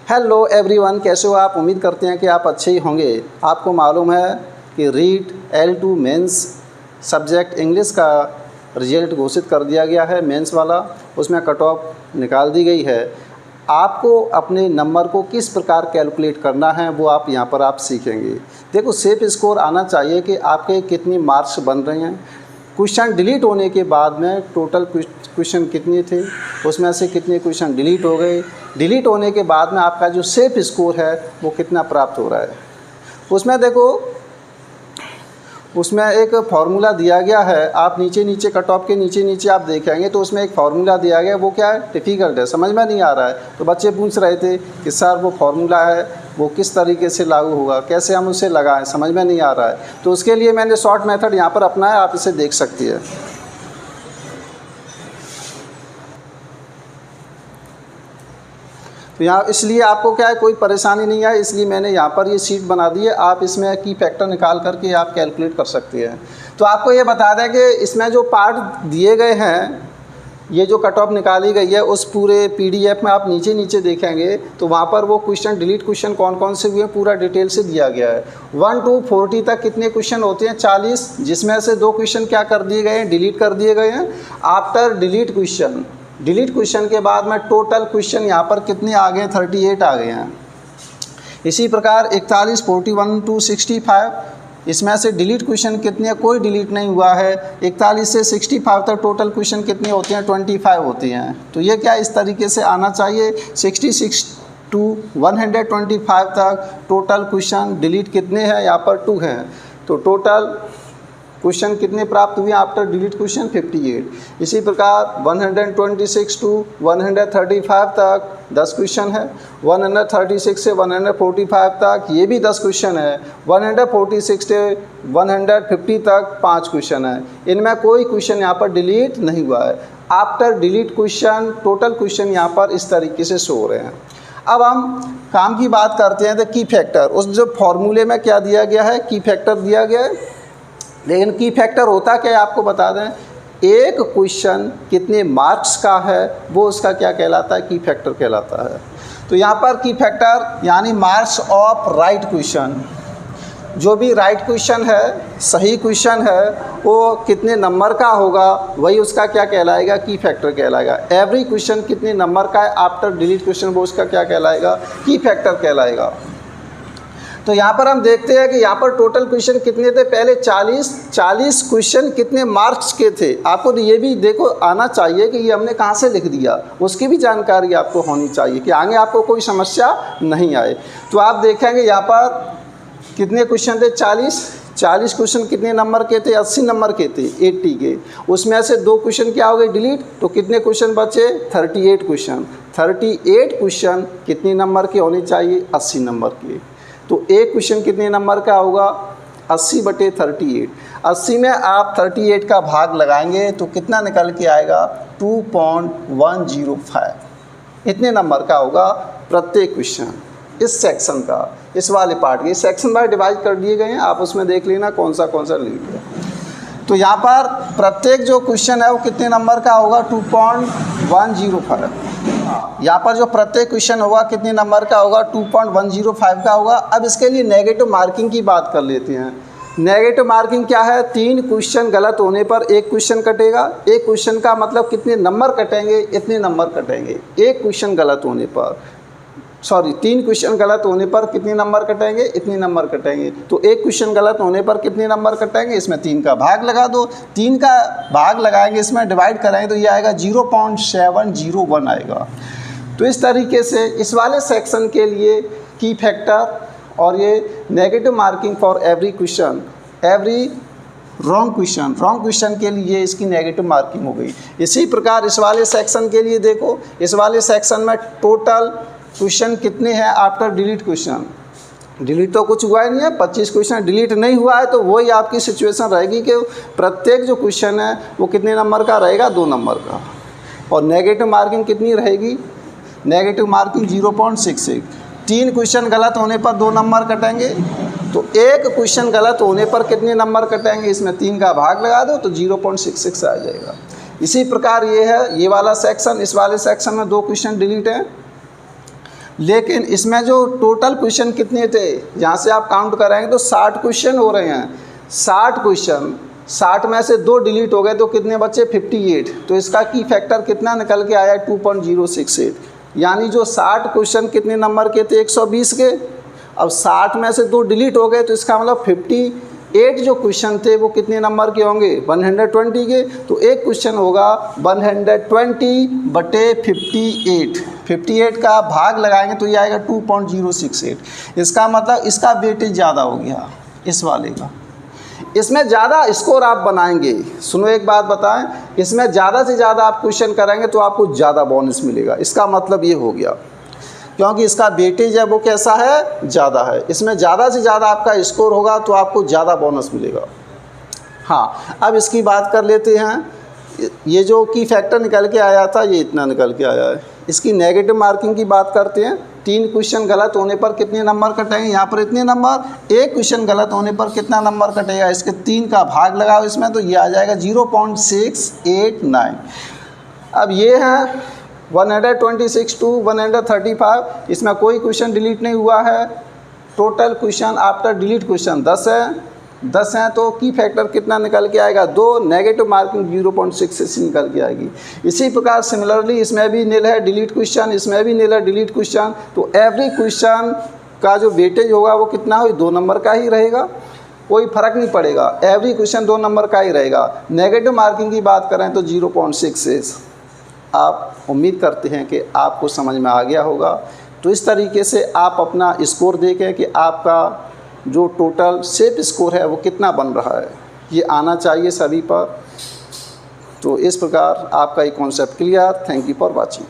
Hello everyone, कैसे हो आप। उम्मीद करते हैं कि आप अच्छे ही होंगे। आपको मालूम है कि REET L2 mains subject English का रिजल्ट घोषित कर दिया गया है, मेंस वाला। उसमें कट ऑफ निकाल दी गई है। आपको अपने नंबर को किस प्रकार कैलकुलेट करना है वो आप यहाँ पर आप सीखेंगे। देखो, सेफ स्कोर आना चाहिए कि आपके कितनी मार्क्स बन रहे हैं। क्वेश्चन डिलीट होने के बाद में टोटल क्वेश्चन कितने थे, उसमें से कितने क्वेश्चन डिलीट हो गए। डिलीट होने के बाद में आपका जो सेफ स्कोर है वो कितना प्राप्त हो रहा है। उसमें देखो, उसमें एक फार्मूला दिया गया है। आप नीचे कट ऑफ के नीचे आप देखेंगे तो उसमें एक फार्मूला दिया गया है। वो क्या है, डिफ़िकल्ट है, समझ में नहीं आ रहा है। तो बच्चे पूछ रहे थे कि सर वो फार्मूला है वो किस तरीके से लागू होगा, कैसे हम उसे लगाएं, समझ में नहीं आ रहा है। तो उसके लिए मैंने शॉर्ट मेथड यहाँ पर अपनाया, आप इसे देख सकती है। तो यहाँ इसलिए आपको क्या है, कोई परेशानी नहीं है, इसलिए मैंने यहाँ पर ये शीट बना दी है। आप इसमें की फैक्टर निकाल करके आप कैलकुलेट कर सकते हैं। तो आपको ये बता दें कि इसमें जो पार्ट दिए गए हैं, ये जो कट ऑफ निकाली गई है, उस पूरे PDF में आप नीचे देखेंगे तो वहाँ पर वो क्वेश्चन डिलीट क्वेश्चन कौन कौन से हुए हैं पूरा डिटेल से दिया गया है। 1 to 40 तक कितने क्वेश्चन होते हैं, 40, जिसमें से 2 क्वेश्चन क्या कर दिए गए हैं, डिलीट कर दिए गए हैं। आफ्टर डिलीट क्वेश्चन के बाद में टोटल क्वेश्चन यहाँ पर कितने आ गए, 38 आ गए हैं। इसी प्रकार 41, 41 to 65, इसमें से डिलीट क्वेश्चन कितने हैं, कोई डिलीट नहीं हुआ है। 41 से 65 तक टोटल क्वेश्चन कितने होते हैं, 25 होते हैं। तो ये क्या इस तरीके से आना चाहिए। 66 to 125 तक टोटल क्वेश्चन डिलीट कितने हैं, यहाँ पर 2 हैं। तो टोटल क्वेश्चन कितने प्राप्त हुए आफ्टर डिलीट क्वेश्चन, 58। इसी प्रकार 126 to 135 तक 10 क्वेश्चन है। 136 से 145 तक ये भी 10 क्वेश्चन है। 146 से 150 तक 5 क्वेश्चन है। इनमें कोई क्वेश्चन यहाँ पर डिलीट नहीं हुआ है। After delete question total question यहाँ पर इस तरीके से शो हो रहे हैं। अब हम काम की बात करते हैं तो की फैक्टर, उस जो फॉर्मूले में क्या दिया गया है, की फैक्टर दिया गया है। लेकिन की फैक्टर होता क्या है आपको बता दें, एक क्वेश्चन कितने मार्क्स का है वो उसका क्या कहलाता है, की फैक्टर कहलाता है। तो यहाँ पर की फैक्टर यानी मार्क्स ऑफ राइट क्वेश्चन, जो भी राइट क्वेश्चन है, सही क्वेश्चन है, वो कितने नंबर का होगा वही उसका क्या कहलाएगा, की फैक्टर कहलाएगा। एवरी क्वेश्चन कितने नंबर का है आफ्टर डिलीट क्वेश्चन वो उसका क्या कहलाएगा, की फैक्टर कहलाएगा। तो यहाँ पर हम देखते हैं कि यहाँ पर टोटल क्वेश्चन कितने थे, पहले 40 क्वेश्चन कितने मार्क्स के थे। आपको तो ये भी देखो आना चाहिए कि ये हमने कहाँ से लिख दिया, उसकी भी जानकारी आपको होनी चाहिए कि आगे आपको कोई समस्या नहीं आए। तो आप देखेंगे यहाँ पर कितने क्वेश्चन थे, 40 क्वेश्चन कितने नंबर के थे, 80 नंबर के थे, 80 के। उसमें से 2 क्वेश्चन क्या हो गए डिलीट, तो कितने क्वेश्चन बचे, 38 क्वेश्चन। 38 क्वेश्चन कितने नंबर के होने चाहिए, 80 नंबर के। तो एक क्वेश्चन कितने नंबर का होगा, 80/38। 80 में आप 38 का भाग लगाएंगे तो कितना निकल के आएगा, 2.105। इतने नंबर का होगा प्रत्येक क्वेश्चन इस सेक्शन का, इस वाले पार्ट के। सेक्शन बाय डिवाइड कर दिए गए हैं, आप उसमें देख लेना कौन सा लीड है। तो यहाँ पर प्रत्येक जो क्वेश्चन है वो कितने नंबर का होगा, 2.105। यहाँ पर जो प्रत्येक क्वेश्चन होगा कितने नंबर का होगा, 2.105 का होगा। अब इसके लिए नेगेटिव मार्किंग की बात कर लेते हैं। नेगेटिव मार्किंग क्या है, 3 क्वेश्चन गलत होने पर 1 क्वेश्चन कटेगा। एक क्वेश्चन का मतलब कितने नंबर कटेंगे, इतने नंबर कटेंगे। एक क्वेश्चन गलत होने पर 3 क्वेश्चन गलत होने पर कितने नंबर कटेंगे, इतने नंबर कटेंगे। तो एक क्वेश्चन गलत होने पर कितने नंबर कटेंगे, इसमें 3 का भाग लगा दो। 3 का भाग लगाएंगे, इसमें डिवाइड कराएंगे तो ये आएगा 0.701 आएगा। तो इस तरीके से इस वाले सेक्शन के लिए की फैक्टर और ये negative marking for every question, every wrong question के लिए इसकी नेगेटिव मार्किंग हो गई। इसी प्रकार इस वाले सेक्शन के लिए देखो, इस वाले सेक्शन में टोटल क्वेश्चन कितने हैं आफ्टर डिलीट क्वेश्चन। डिलीट तो कुछ हुआ ही नहीं है, 25 क्वेश्चन डिलीट नहीं हुआ है। तो वही आपकी सिचुएशन रहेगी कि प्रत्येक जो क्वेश्चन है वो कितने नंबर का रहेगा, 2 नंबर का। और नेगेटिव मार्किंग कितनी रहेगी, नेगेटिव मार्किंग 0.66। 3 क्वेश्चन गलत होने पर 2 नंबर कटेंगे। तो एक क्वेश्चन गलत होने पर कितने नंबर कटेंगे, इसमें 3 का भाग लगा दो तो 0.66 आ जाएगा। इसी प्रकार ये है ये वाला सेक्शन, इस वाले सेक्शन में 2 क्वेश्चन डिलीट हैं। लेकिन इसमें जो टोटल क्वेश्चन कितने थे, यहाँ से आप काउंट कराएंगे तो 60 क्वेश्चन हो रहे हैं। 60 क्वेश्चन, 60 में से 2 डिलीट हो गए तो कितने बचे 58। तो इसका की फैक्टर कितना निकल के आया 2.068। यानी जो 60 क्वेश्चन कितने नंबर के थे 120 के, अब 60 में से 2 डिलीट हो गए तो इसका मतलब 58 जो क्वेश्चन थे वो कितने नंबर के होंगे 120 के। तो एक क्वेश्चन होगा 120/58। 58 का भाग लगाएंगे तो ये आएगा 2.068। इसका मतलब इसका वेटेज ज़्यादा हो गया इस वाले का। इसमें ज़्यादा स्कोर आप बनाएंगे, सुनो एक बात बताएं, इसमें ज़्यादा से ज़्यादा आप क्वेश्चन करेंगे तो आपको ज़्यादा बोनस मिलेगा। इसका मतलब ये हो गया, क्योंकि इसका वेटेज है वो कैसा है, ज़्यादा है। इसमें ज़्यादा से ज़्यादा आपका स्कोर होगा तो आपको ज़्यादा बोनस मिलेगा। हाँ, अब इसकी बात कर लेते हैं। ये जो की फैक्टर निकल के आया था ये इतना निकल के आया है। इसकी नेगेटिव मार्किंग की बात करते हैं। 3 क्वेश्चन गलत होने पर कितने नंबर कटेंगे, यहाँ पर इतने नंबर। एक क्वेश्चन गलत होने पर कितना नंबर कटेगा, इसके 3 का भाग लगाओ इसमें तो ये आ जाएगा 0.689। अब ये है 126 to 135, इसमें कोई क्वेश्चन डिलीट नहीं हुआ है। Total question after delete question 10 है। 10 हैं तो की फैक्टर कितना निकल के आएगा 2, नेगेटिव मार्किंग 0.66 निकल के आएगी। इसी प्रकार सिमिलरली इसमें भी नील है डिलीट क्वेश्चन, इसमें भी नील है डिलीट क्वेश्चन। तो एवरी क्वेश्चन का जो वेटेज होगा वो कितना हो 2 नंबर का ही रहेगा, कोई फ़र्क नहीं पड़ेगा। एवरी क्वेश्चन 2 नंबर का ही रहेगा। नेगेटिव मार्किंग की बात करें तो 0.66। आप उम्मीद करते हैं कि आपको समझ में आ गया होगा। तो इस तरीके से आप अपना स्कोर देखें कि आपका जो टोटल सेफ स्कोर है वो कितना बन रहा है, ये आना चाहिए सभी पर। तो इस प्रकार आपका ये concept clear. Thank you for watching.